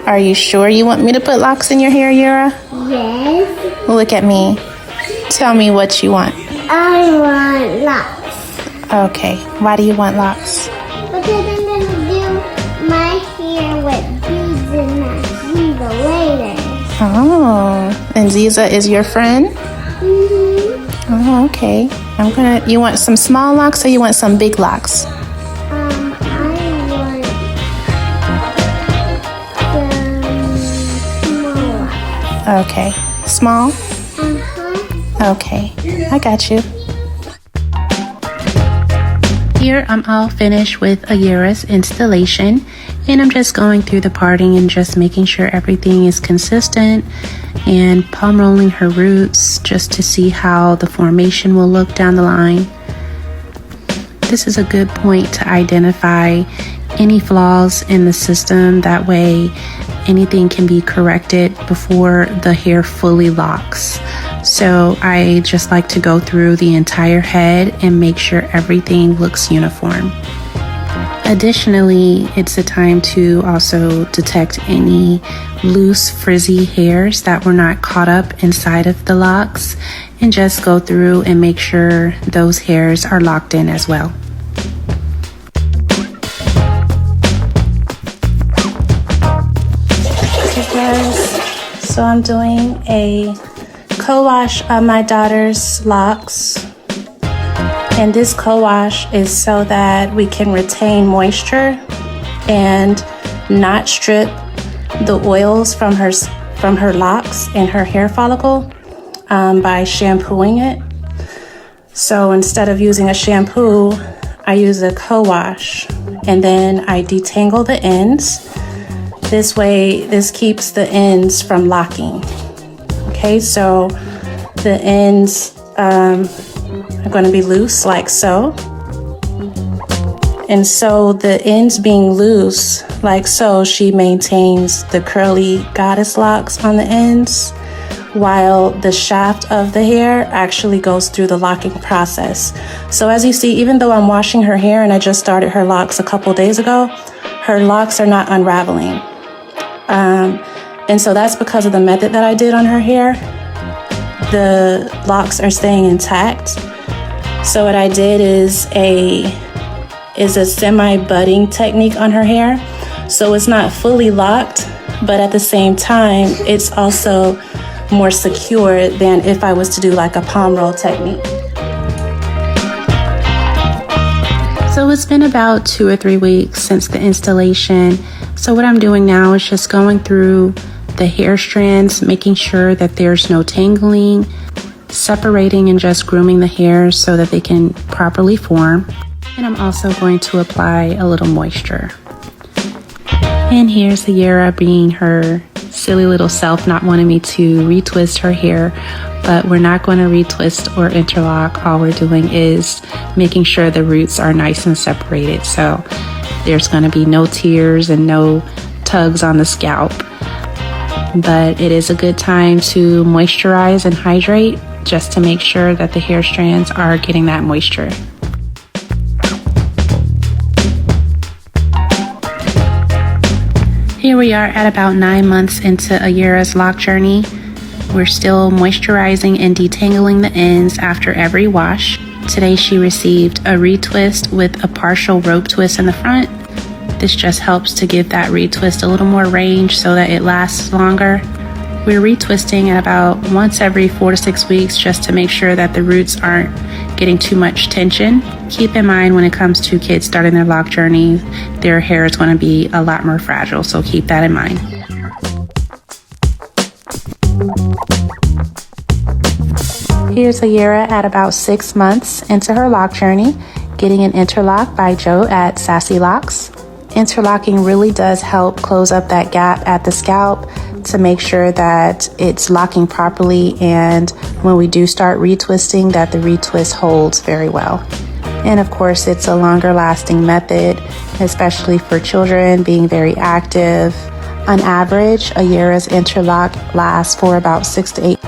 Are you sure you want me to put locks in your hair, Yura? Yes. Look at me. Tell me what you want. I want locks. Okay. Why do you want locks? Because I'm going to do my hair with beads and that Ziza later. Oh. And Ziza is your friend? Mm-hmm. Oh, okay. You want some small locks or you want some big locks? Okay. Small? Okay. I got you. Here I'm all finished with Ayura's installation, and I'm just going through the parting and just making sure everything is consistent and palm rolling her roots just to see how the formation will look down the line. This is a good point to identify any flaws in the system. That way anything can be corrected before the hair fully locks. So I just like to go through the entire head and make sure everything looks uniform. Additionally, it's a time to also detect any loose frizzy hairs that were not caught up inside of the locks, and just go through and make sure those hairs are locked in as well. So I'm doing a co-wash of my daughter's locks, and this co-wash is so that we can retain moisture and not strip the oils from her locks and her hair follicle by shampooing it. So instead of using a shampoo, I use a co-wash, and then I detangle the ends. This way, this keeps the ends from locking. Okay, so the ends are going to be loose like so. And so the ends being loose like so, she maintains the curly goddess locks on the ends, while the shaft of the hair actually goes through the locking process. So as you see, even though I'm washing her hair and I just started her locks a couple days ago, her locks are not unraveling. And so that's because of the method that I did on her hair. The locks are staying intact. So what I did is a semi-budding technique on her hair. So it's not fully locked, but at the same time, it's also more secure than if I was to do like a palm roll technique. So it's been about 2 or 3 weeks since the installation. So what I'm doing now is just going through the hair strands, making sure that there's no tangling, separating and just grooming the hairs so that they can properly form. And I'm also going to apply a little moisture. And here's Ayura being her silly little self, not wanting me to retwist her hair, but we're not going to retwist or interlock. All we're doing is making sure the roots are nice and separated. So there's going to be no tears and no tugs on the scalp. But it is a good time to moisturize and hydrate just to make sure that the hair strands are getting that moisture. Here we are at about 9 months into Ayura's lock journey. We're still moisturizing and detangling the ends after every wash. Today she received a retwist with a partial rope twist in the front. This just helps to give that retwist a little more range so that it lasts longer. We're retwisting at about once every 4 to 6 weeks just to make sure that the roots aren't getting too much tension. Keep in mind when it comes to kids starting their lock journey, their hair is going to be a lot more fragile, so keep that in mind. Here's Ayura at about 6 months into her lock journey, getting an interlock by Joe at Sassy Locks. Interlocking really does help close up that gap at the scalp to make sure that it's locking properly, and when we do start retwisting, that the retwist holds very well. And of course, it's a longer lasting method, especially for children being very active. On average, Ayura's interlock lasts for about 6 to 8